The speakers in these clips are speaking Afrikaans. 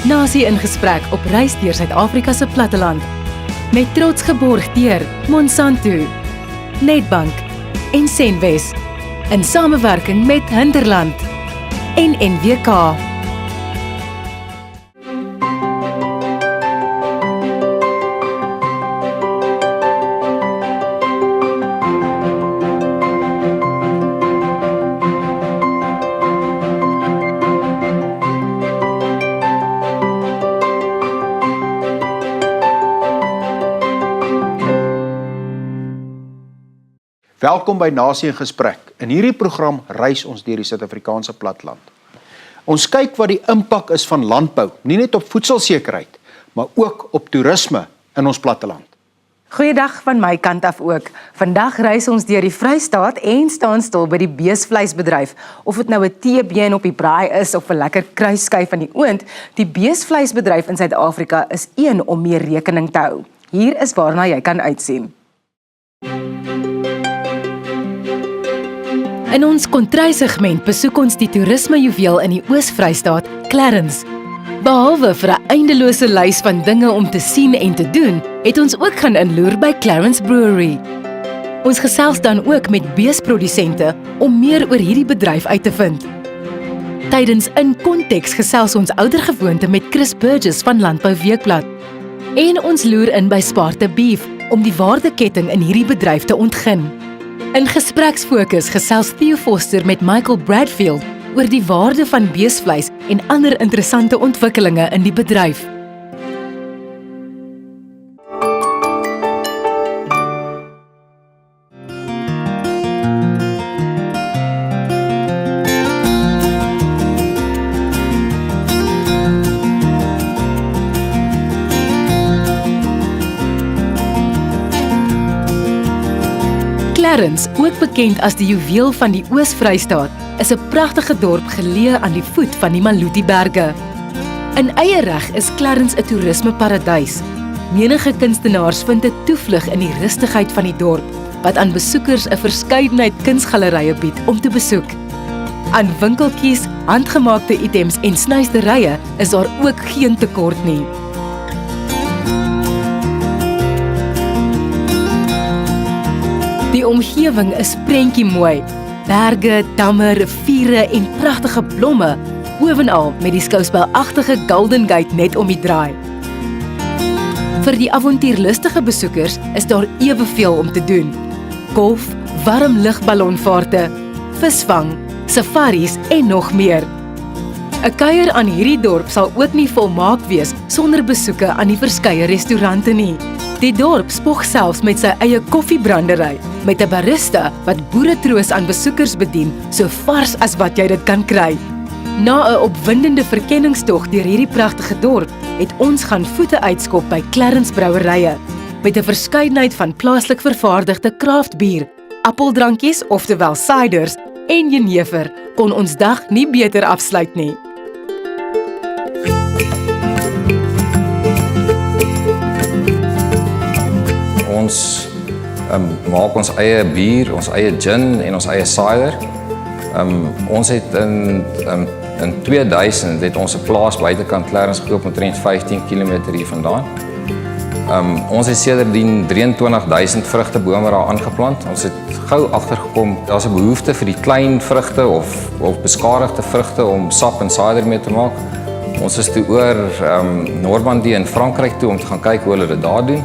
Nasie in gesprek op reis deur Suid-Afrika se platteland. Met trots geborg deur Monsanto, Nedbank en Senwes in samewerking met Hinterland en NWK. Welkom by Nasie in Gesprek. In hierdie program reis ons deur die Suid-Afrikaanse platteland. Ons kyk wat die impak is van landbou, nie net op voedselsekerheid, maar ook op toerisme in ons platteland. Goeiedag van my kant af ook. Vandag reis ons deur die Vrystaat en staan stil by die beesvleisbedryf. Of dit nou 'n teebeen op die braai is of 'n lekker kruisskyf van die oond, die beesvleisbedryf in Suid-Afrika is een om mee rekening te hou. Hier is waarna jy kan uitsien. In ons kontry-segment besoek ons die toerismejuweel in die Oos-Vrystaat, Clarens. Behalwe vir 'n eindelose lys van dinge om te sien en te doen, het ons ook gaan inloer by Clarens Brewery. Ons gesels dan ook met beesprodusente om meer oor hierdie bedryf uit te vind. Tydens In Konteks gesels ons oudergewoonte met Chris Burgess van Landbou Weekblad. En ons loer in by Sparte Beef om die waardeketting in hierdie bedryf te ontgin. In gespreksfokus gesels Theo Foster met Michael Bradfield oor die waarde van beesvleis en ander interessante ontwikkelinge in die bedryf. Clarens, ook bekend as die juweel van die Oos-Vrystaat, is 'n pragtige dorp geleë aan die voet van die Maluti-berge. In eie reg is Clarens 'n toerismeparadys. Menige kunstenaars vind 'n toevlug in die rustigheid van die dorp, wat aan besoekers 'n verskeidenheid kunsgalerye bied om te besoek. Aan winkeltjies, handgemaakte items en snuisterye is daar ook geen tekort nie. Die omgewing is prentjie mooi. Berge, damme, riviere en pragtige blomme, bovenal met die skouspelagtige Golden Gate net om die draai. Vir die avontuurlustige besoekers is daar eweveel om te doen. Golf, warm lugballonvaarte, visvang, safaris en nog meer. 'n Kuier aan hierdie dorp sal ook nie volmaak wees sonder besoeke aan die verskeie restaurante nie. Die dorp spog selfs met sy eie koffiebrandery, met 'n barista wat boeretroos aan besoekers bedien, so vars as wat jy dit kan kry. Na 'n opwindende verkenningstog deur hierdie pragtige dorp, het ons gaan voete uitskop by Clarens Brouwerye, met 'n verskeidenheid van plaaslik vervaardigde kraftbier, appeldrankies, oftewel ciders, en jenever, kon ons dag nie beter afsluit nie. Ons maak ons eie bier, ons eie gin en ons eie cider. Ons het in 2000 het ons 'n plaas buitekant Clarens gekoop omtrent 15 km hier vandaan. Ons het sedertdien 23,000 vrugtebome daar aangeplant. Ons het gou agtergekom daar's 'n behoefte vir die klein vrugte of beskadigde vrugte om sap en cider mee te maak. Ons is toe oor Normandie in Frankryk toe om te gaan kyk hoe hulle dit daar doen.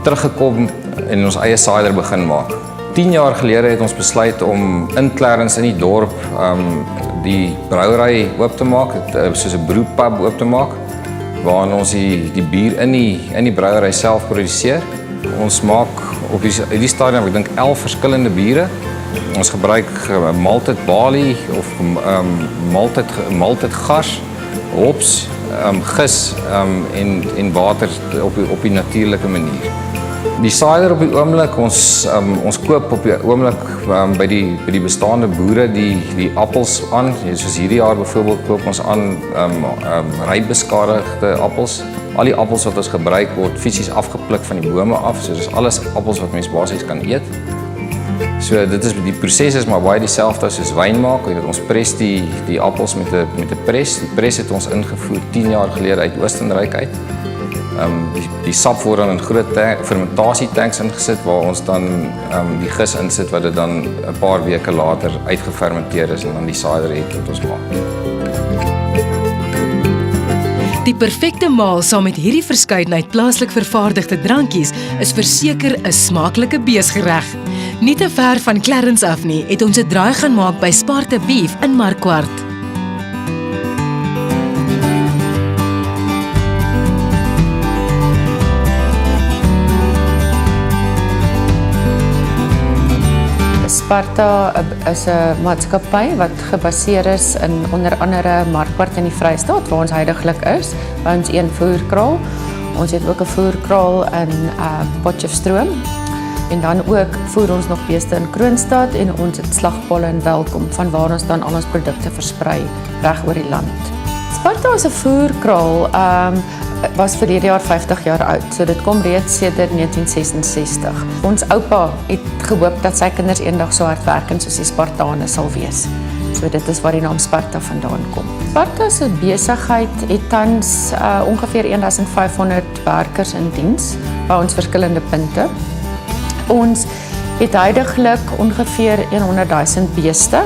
Teruggekom en ons eie cider begin maak. 10 jaar gelede het ons besluit om in Clarens in die dorp die brouwery oop te maak, soos 'n brewpub oop te maak, waarin ons die bier in die brouwery self produseer. Ons maak op die stadium, ek dink 11 verskillende biere. Ons gebruik malted barley of malted gars, hops, gis en water op die natuurlike manier. Die cider op die oomblik, ons koop op die oomblik by die bestaande boere die appels aan. Soos hierdie jaar byvoorbeeld koop ons aan rypbeskadigde appels. Al die appels wat ons gebruik word fisies afgepluk van die bome af. So dis alles appels wat mens basies kan eet. So dit is die proses is maar baie dieselfde soos wyn maak. Jy weet, ons pres die appels met 'n pres. Die pres het ons ingevoer 10 jaar gelede uit Oostenryk uit. Die sap word dan in groot fermentasietanks ingesit waar ons dan die gis insit wat dit dan 'n paar weke later uitgefermenteer is en dan die cider het wat ons maak. Die perfekte maal saam met hierdie verskeidenheid plaaslik vervaardigde drankies is verseker 'n smaaklike beesgereg. Nie te ver van Clarence af nie, het ons 'n draai gaan maak by Sparta Beef in Markwart. Sparta is 'n maatskappy wat gebaseer is in onder andere Markwart in die Vrystaat waar ons huidiglik is, by ons een voerkraal. Ons het ook 'n voerkraal in Potchefstroom en dan ook voer ons nog beeste in Kroonstad en ons het slagpalle in Welkom van waar ons dan al ons produkte versprei reg oor die land. Sparta is 'n voerkraal was vir hierdie jaar 50 jaar oud, so dit kom reeds sedert 1966. Ons oupa het gehoop dat sy kinders eendag so hardwerkend soos die Spartane sal wees. So dit is waar die naam Sparta vandaan kom. Sparta se besigheid het tans ongeveer 1500 werkers in diens by ons verskillende punte. Ons het huidiglik ongeveer 100 000 beeste,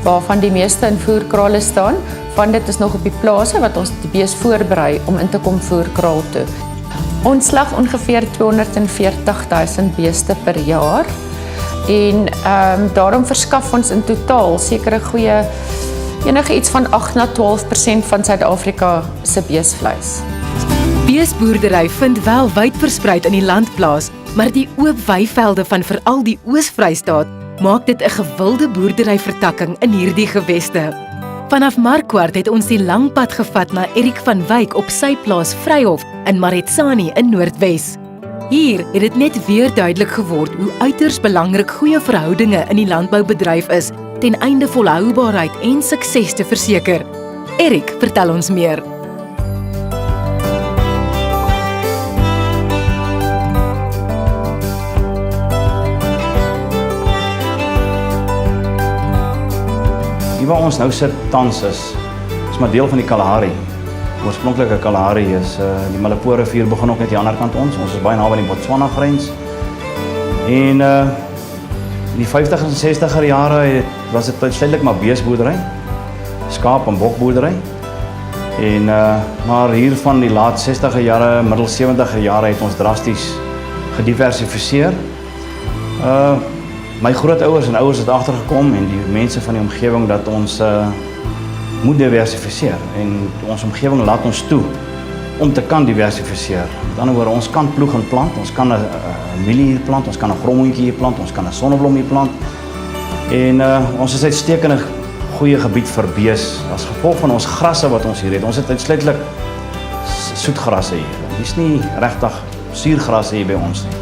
waarvan die meeste in voerkrale staan. Van dit is nog op die plase wat ons die bees voorberei om in te kom voerkraal toe. Ons slag ongeveer 240 000 beeste per jaar en daarom verskaf ons in totaal sekere goeie enige iets van 8 na 12% van Suid-Afrika se beesvleis. Beesboerdery vind wel wyd verspreid in die land plaas, maar die oop weivelde van veral die Oos-Vrystaat maak dit 'n gewilde boerderyvertakking in hierdie geweste. Vanaf Markwart het ons die lang pad gevat na Erik van Wyk op sy plaas Vryhof in Maretsani in Noordwes. Hier het dit net weer duidelik geword hoe uiters belangrik goeie verhoudinge in die landboubedryf is ten einde volhoubaarheid en sukses te verseker. Erik vertel ons meer. Hier waar ons nou sit tans is maar deel van die Kalahari. Oorspronklike Kalahari is die Malipoe rivier begin ook net aan die ander kant ons. Ons is baie naby die Botswana grens. En in die 50 en 60er jare was dit uitsluitlik maar beesboerdery, skaap- en bokboerdery. En maar hier van die laat 60er jare, middel 70er jare het ons drasties gediversifiseer. My grootouers en ouers het agtergekom en die mense van die omgewing dat ons moet diversifiseer en ons omgewing laat ons toe om te kan diversifiseer. Met ander woorde, ons kan ploeg en plant, ons kan 'n mielie hier plant, ons kan 'n grommetjie hier plant, ons kan 'n sonneblom hier plant. En ons is uitstekende goeie gebied vir bees as gevolg van ons grasse wat ons hier het. Ons het uitsluitlik soetgrasse hier. Dis nie regtig suurgrasse hier by ons nie.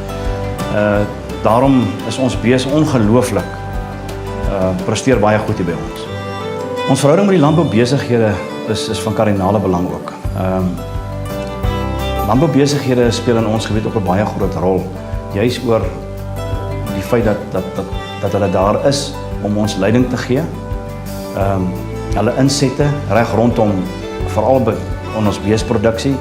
Daarom is ons bees ongelooflik presteer baie goed hier by ons. Ons verhouding met die landboubesighede is van kardinale belang ook. Landboubesighede speel in ons gebied ook 'n baie groot rol, juis oor die feit dat hulle daar is om ons leiding te gee. Hulle insette reg rondom veral by ons beesproduksie.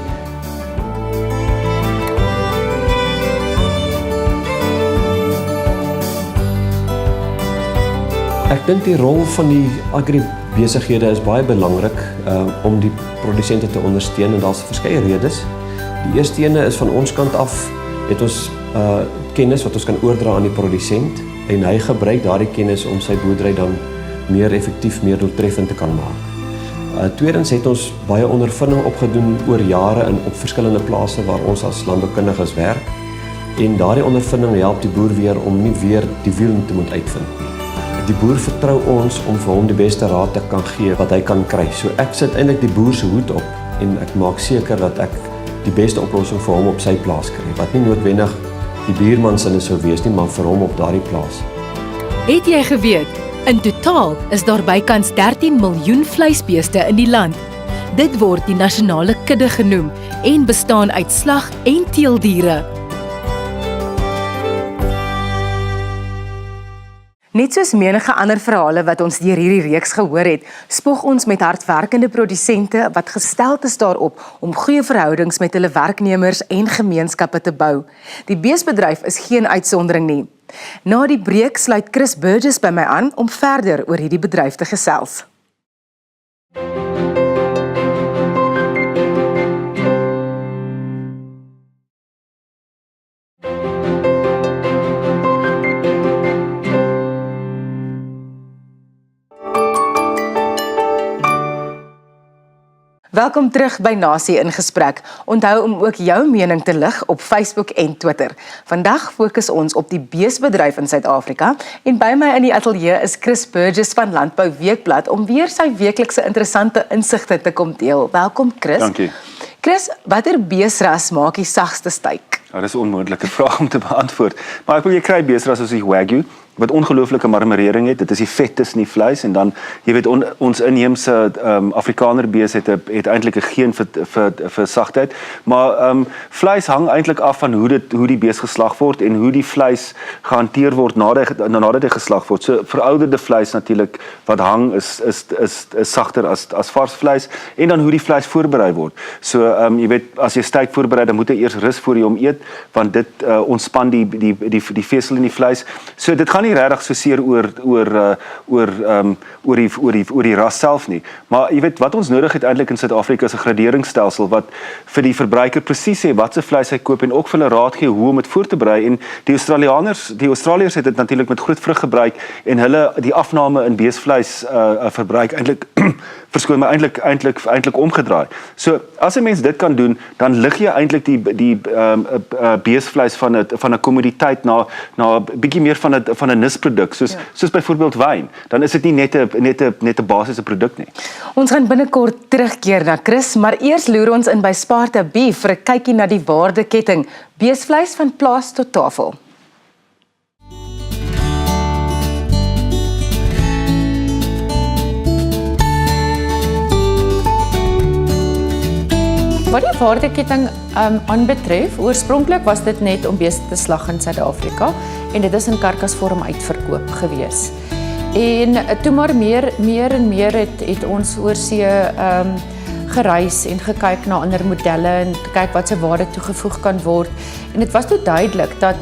Ek dink die rol van die agribesighede is baie belangrik om die produsente te ondersteun en daar's verskeie redes. Die eerste ene is van ons kant af het ons kennis wat ons kan oordra aan die produsent en hy gebruik daardie kennis om sy boerdery dan meer effektief, meer doeltreffend te kan maak. Tweedens het ons baie ondervinding opgedoen oor jare op verskillende plase waar ons as landboukundiges werk en daardie ondervinding help die boer weer om nie weer die wiel te moet uitvind nie. Die boer vertrou ons om vir hom die beste raad te kan gee wat hy kan kry. So ek sit eintlik die boer se hoed op en ek maak seker dat ek die beste oplossing vir hom op sy plaas kry, wat nie noodwendig die buurman se sou wees nie, maar vir hom op daardie plaas. Het jy geweet, in totaal is daar bykans 13 miljoen vleisbeeste in die land. Dit word die nasionale kudde genoem en bestaan uit slag- en teeldiere. Net soos menige ander verhale wat ons deur hierdie reeks gehoor het, spog ons met hardwerkende produsente wat gesteld is daarop om goeie verhoudings met hulle werknemers en gemeenskappe te bou. Die beesbedryf is geen uitsondering nie. Na die breek sluit Chris Burgess by my aan om verder oor hierdie bedryf te gesels. Welkom terug by Nasie in Gesprek. Onthou om ook jou mening te lig op Facebook en Twitter. Vandag fokus ons op die beesbedryf in Suid-Afrika en by my in die ateljee is Chris Burgess van Landbou Weekblad om weer sy weeklikse interessante insigte te kom deel. Welkom Chris. Dankie. Chris, watter beesras maak die sagste steak? Ja, dis 'n onmoontlike vraag om te beantwoord. Maar ek wil jy kry beesras soos die Wagyu wat ongelooflike marmorering het. Dit is die vet tussen die vleis en dan jy weet ons inheemse Afrikaner bees het eintlik 'n geen vir sagtheid, maar vleis hang eintlik af van hoe die bees geslag word en hoe die vleis gehanteer word nadat dit geslag word. So verouderde vleis natuurlik wat hang is sagter as vars vleis en dan hoe die vleis voorberei word. So jy weet as jy steak voorberei dan moet jy eers rus voor jy hom eet want dit ontspan die vesel in die vleis. So dit gaan nie regtig so seer oor die ras self nie. Maar jy weet wat ons nodig het eintlik in Suid-Afrika is 'n graderingsstelsel wat vir die verbruiker presies sê wat se vleis hy koop en ook vir hulle raad gee hoe om dit voor te berei en die Australiërs het dit natuurlik met groot vrug gebruik en hulle die afname in beesvleis verbruik eintlik verskoon my eintlik omgedraai. So as 'n mens dit kan doen, dan lig jy eintlik die beesvleis van 'n kommoditeit na bietjie meer van 'n nisproduk soos byvoorbeeld wyn. Dan is dit nie net 'n basiese produk nie. Ons gaan binnekort terugkeer na Chris, maar eers loer ons in by Sparta Beef vir 'n kykie na die waardeketting beesvleis van plaas tot tafel. Wat die waardeketting aanbetref, oorspronklik was dit net om beeste te slag in Suid-Afrika en dit is in karkasvorm uitverkoop gewees. En toe maar meer en meer het ons oorsee gereis en gekyk na ander modelle en kyk wat se waarde toegevoeg kan word. En dit was toe duidelik dat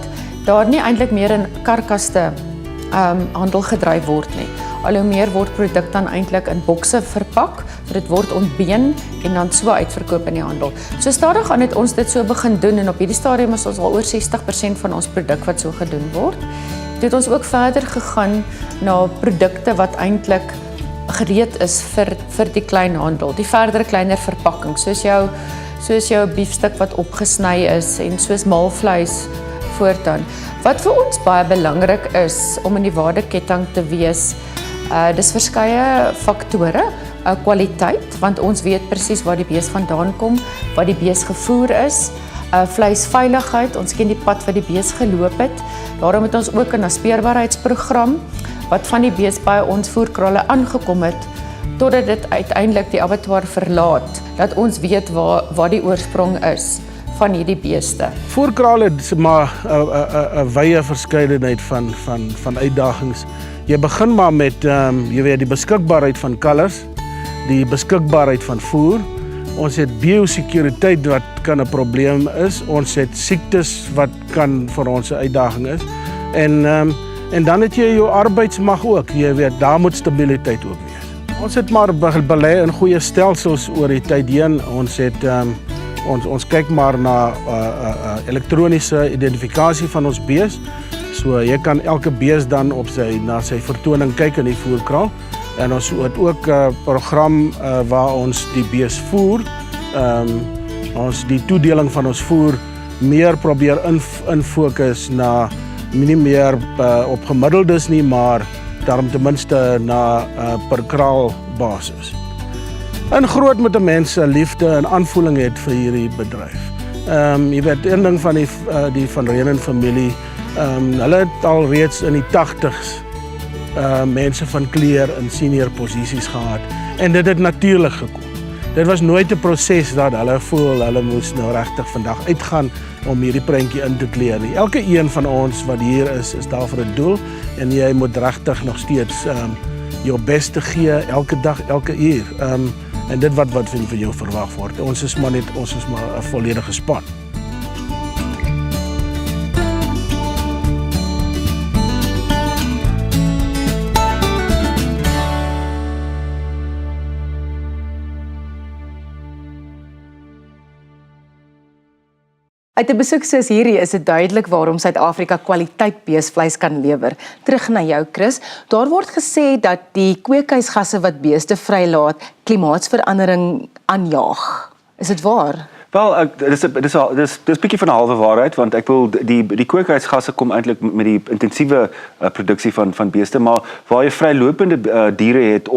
daar nie eintlik meer in karkaste handel gedryf word nie. Al hoe meer word produk dan eintlik in bokse verpak, so dit word ontbeen en dan so uitverkoop in die handel. So stadig aan het ons dit so begin doen en op hierdie stadium is ons al oor 60% van ons produk wat so gedoen word. Toe het ons ook verder gegaan na produkte wat eintlik gereed is vir die kleinhandel, die verdere kleiner verpakking, soos jou biefstuk wat opgesny is en soos maalvleis voortaan. Wat vir ons baie belangrik is om in die waardeketting te wees, dis verskeie faktore, kwaliteit, want ons weet presies waar die bees vandaan kom, wat die bees gevoer is, vleisveiligheid, ons ken die pad wat die bees geloop het. Daarom het ons ook 'n naspeurbaarheidsprogram wat van die bees by ons voerkrale aangekom het totdat dit uiteindelik die abattoir verlaat, dat ons weet waar die oorsprong is van hierdie beeste. Voerkrale is maar 'n wye verskeidenheid van uitdagings. Jy begin maar met jy weet die beskikbaarheid van kalvers, die beskikbaarheid van voer. Ons het biosekuriteit wat kan 'n probleem is. Ons het siektes wat kan vir ons 'n uitdaging is. En dan het jy jou arbeidsmag ook. Jy weet daar moet stabiliteit ook wees. Ons het maar belê in goeie stelsels oor die tyd heen. Ons het ons kyk maar na elektroniese identifikasie van ons bees. So jy kan elke bees dan na sy vertoning kyk in die voerkraal. En ons het ook 'n program waar ons die bees voer, ons die toedeling van ons voer meer probeer infokus na nie meer op gemiddeldes nie, maar daarom ten minste na per kraal basis. In groot met 'n mens se liefde en aanvoeling het vir hierdie bedryf. Jy weet een ding van die Van Reenen familie, hulle het al reeds in die 80s mense van kleur in senior posisies gehad en dit het natuurlik gekom. Dit was nooit 'n proses dat hulle voel hulle moes nou regtig vandag uitgaan om hierdie prentjie in te kleer nie. Elke een van ons wat hier is daar vir 'n doel en jy moet regtig nog steeds jou beste gee elke dag, elke uur. En dit wat van jou verwag word. Ons is maar 'n volledige span. Uit 'n besoek soos hierdie is dit duidelik waarom Suid-Afrika kwaliteit beesvleis kan lewer. Terug na jou, Chris. Daar word gesê dat die kweekhuisgasse wat beeste vrylaat klimaatsverandering aanjaag. Is dit waar? Wel, dis bietjie van 'n halwe waarheid, want ek wil die kweekhuisgasse kom eintlik met die intensiewe produksie van beeste, maar waar jy vrylopende diere het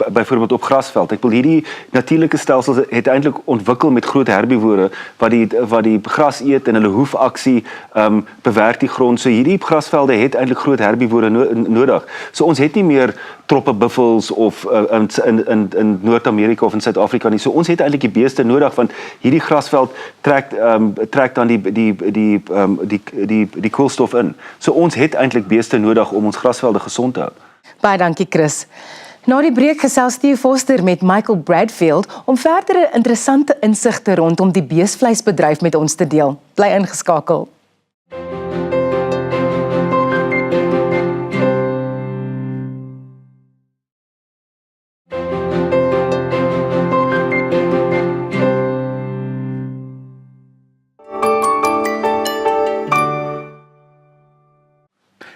byvoorbeeld op grasveld. Ek wil hierdie natuurlike stelsels het eintlik ontwikkel met groot herbivore wat die gras eet en hulle hoefaksie bewerk die grond. So hierdie grasvelde het eintlik groot herbivore nodig. So ons het nie meer troppe buffels of in Noord-Amerika of in Suid-Afrika nie. So ons het eintlik die beeste nodig, want hierdie grasveld trek dan die koolstof in. So ons het eintlik beeste nodig om ons grasvelde gesond te hou. Baie dankie, Chris. Na die breek gesels Steve Foster met Michael Bradfield om verdere interessante insigte rondom die beesvleisbedryf met ons te deel. Bly ingeskakel.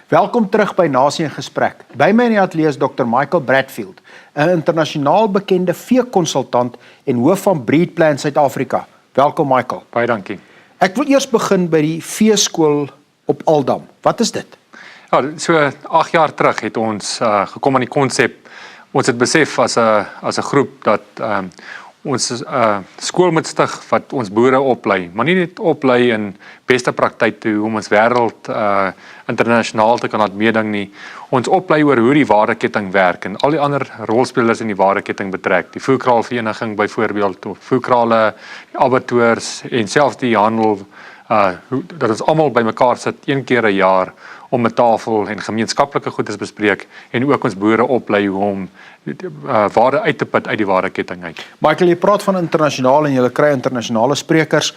Welkom terug by Nasie in Gesprek. By my in die ateljee is Dr. Michael Bradfield, 'n internasionaal bekende veekonsultant en hoof van Breedplan Suid-Afrika. Welkom Michael. Baie dankie. Ek wil eers begin by die veeskool op Aldam. Wat is dit? Ja, so 8 jaar terug het ons gekom aan die konsep. Ons het besef as 'n groep dat ons skool moet stig wat ons boere oplei, maar nie net oplei in beste praktyk toe om ons wêreld internasionaal te kan laat meeding nie. Ons oplei oor hoe die waardeketting werk en al die ander rolspelers in die waardeketting betrek. Die voerkraalvereniging byvoorbeeld, of voerkrale, die abattoirs en selfs die handel, dat ons almal bymekaar sit 1 keer 'n jaar om 'n tafel en gemeenskaplike goedes bespreek en ook ons boere oplei hoe om waarde uit te put uit die waardeketting uit. Michael, jy praat van internasionaal en jy kry internasionale sprekers.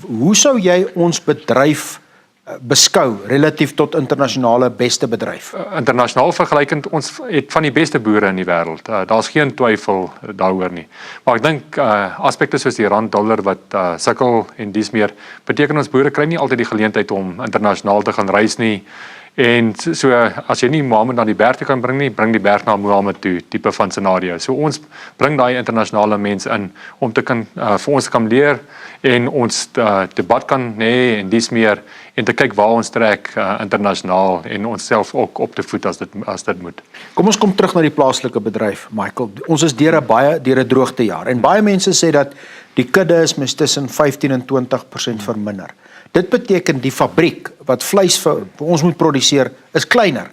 Hoe sou jy ons bedryf beskou relatief tot internasionale beste bedryf? Internasionaal vergelykend, ons het van die beste boere in die wêreld. Daar's geen twyfel daaroor nie. Maar ek dink aspekte soos die rand-dollar wat sukkel en dies meer, beteken ons boere kry nie altyd die geleentheid om internasionaal te gaan reis nie. En so as jy nie Mohammed na die berg toe kan bring nie, bring die berg na Mohammed toe, tipe van scenario. So ons bring daai internasionale mense in om te kan vir ons te kan leer en ons debat kan hê en dis meer en te kyk waar ons trek internasionaal en onsself ook op te voed as dit moet. Kom ons kom terug na die plaaslike bedryf, Michael. Ons is deur 'n droogtejaar en baie mense sê dat die kudde is mens tussen 15 en 20% verminder. Dit beteken die fabriek wat vleis vir ons moet produseer is kleiner.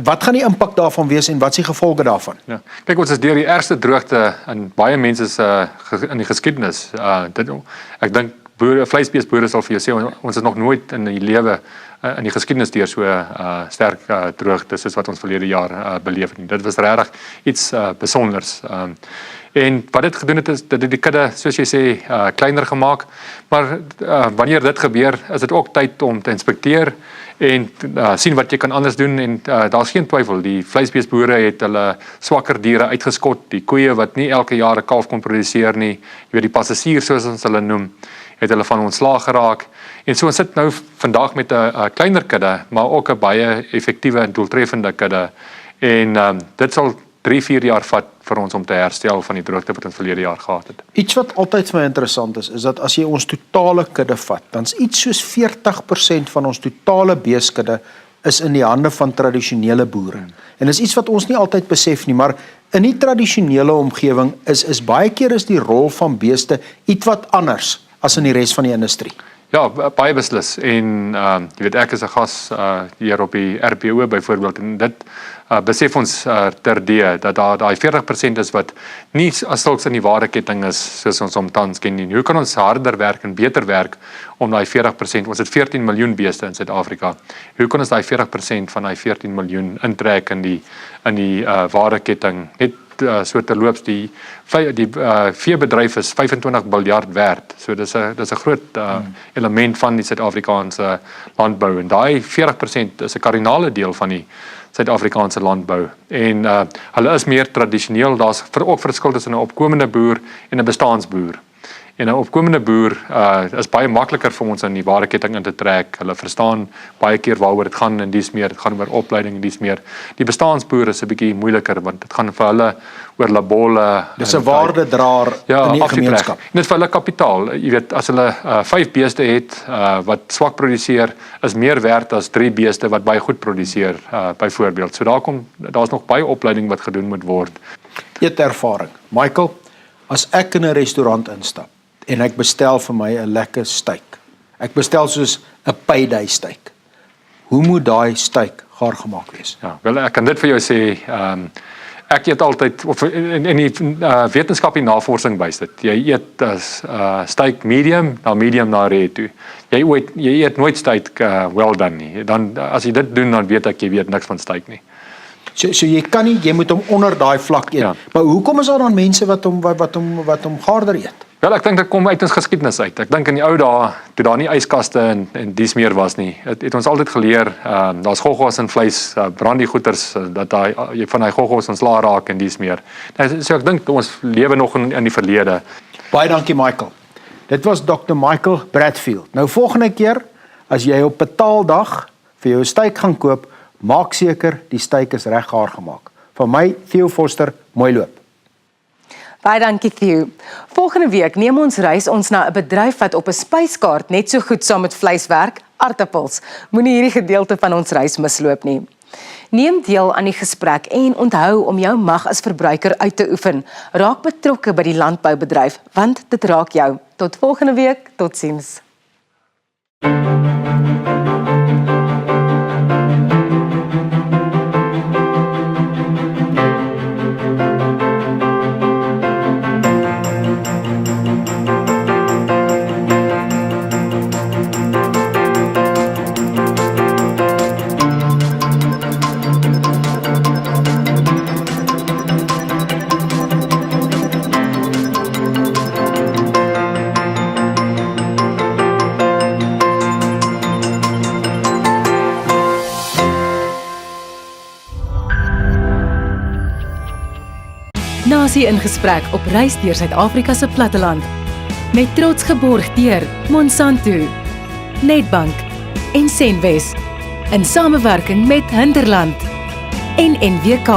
Wat gaan die impak daarvan wees en wat is die gevolge daarvan? Ja. Kyk, ons is deur die ergste droogte in baie mense in die geskiedenis. Ek dink vleisbeesboere sal vir jou sê ons is nog nooit in die lewe in die geskiedenis deur so sterk droogte soos wat ons verlede jaar beleef het. Dit was regtig iets besonders. En wat dit gedoen het is dat dit die kudde, soos jy sê, kleiner gemaak. Maar wanneer dit gebeur, is dit ook tyd om te inspekteer en sien wat jy kan anders doen. En daar's geen twyfel, die vleisbeesboere het hulle swakker diere uitgeskot, die koeie wat nie elke jaar 'n kalf kon produseer nie, jy weet die passasiers soos ons hulle noem, het hulle van ontslaag geraak. En so ons sit nou vandag met 'n kleiner kudde, maar ook 'n baie effektiewe en doeltreffende kudde. En dit sal 3-4 jaar vat vir ons om te herstel van die droogte wat ons verlede jaar gehad het. Iets wat altyd vir my interessant is dat as jy ons totale kudde vat, dan's iets soos 40% van ons totale beeskudde is in die hande van tradisionele boere. En dis iets wat ons nie altyd besef nie, maar in die tradisionele omgewing is baie keer is die rol van beeste iets wat anders as in die res van die industrie. Ja, baie beslis en jy weet ek is 'n gas hier op die RPO byvoorbeeld en dit besef ons terdee dat daai 40% is wat nie as sulks in die waardeketting is soos ons hom tans ken nie. Hoe kan ons harder werk en beter werk om daai 40%, ons het 14 miljoen beeste in Suid-Afrika. Hoe kan ons daai 40% van daai 14 miljoen intrek in die waardeketting? Net so terloops die veebedryf is 25 miljard werd. So dis 'n groot element van die Suid-Afrikaanse landbou en daai 40% is 'n kardinale deel van die Suid-Afrikaanse landbou. En hulle is meer tradisioneel, daar's ook verskil tussen 'n opkomende boer en 'n bestaansboer. En 'n opkomende boer is baie makliker vir ons in die waardeketting in te trek. Hulle verstaan baie keer waaroor dit gaan en dis meer, dit gaan oor opleiding en dis meer. Die bestaansboer is 'n bietjie moeiliker want dit gaan vir hulle oor labole. Dis 'n waardedraer in die gemeenskap. En dit vir hulle kapitaal. Jy weet, as hulle 5 beeste het wat swak produseer, is meer werd as 3 beeste wat baie goed produseer, byvoorbeeld. So daar's nog baie opleiding wat gedoen moet word. Eetervaring. Michael, as ek in 'n restaurant instap en ek bestel vir my 'n lekker steak. Ek bestel soos 'n payday steak. Hoe moet daai steak gaar gemaak wees? Ja, wel ek kan dit vir jou sê, ek eet altyd of in die wetenskap en navorsing wys dit. Jy eet steak medium na rare toe. Jy eet nooit steak well done nie. Dan as jy dit doen dan weet ek jy weet niks van steak nie. So jy kan nie, jy moet hom onder daai vlak eet. Ja. Maar hoekom is daar dan mense wat hom gaarder eet? Wel, ek dink dit kom uit ons geskiedenis uit. Ek dink in die ou dae, toe daar nie yskaste en dies meer was nie, het ons altyd geleer, daar's goggos en vleis, brandiegoeters, dat jy van daai goggos ontslae raak en dies meer. So ek dink ons lewe nog in die verlede. Baie dankie Michael. Dit was Dr. Michael Bradfield. Nou volgende keer, as jy op betaaldag vir jou steak gaan koop, maak seker die steak is reg gaar gemaak. Van my, Theo Foster, mooi loop. Baie dankie Theo. Volgende week neem ons reis ons na 'n bedryf wat op 'n spyskaart net so goed saam met vleis werk, aartappels. Moenie hierdie gedeelte van ons reis misloop nie. Neem deel aan die gesprek en onthou om jou mag as verbruiker uit te oefen. Raak betrokke by die landboubedryf, want dit raak jou. Tot volgende week, totsiens. Nasie in gesprek op reis deur Suid-Afrika se platteland. Met trots geborg deur Monsanto, Nedbank en Senwes in samewerking met Hinterland en NWK.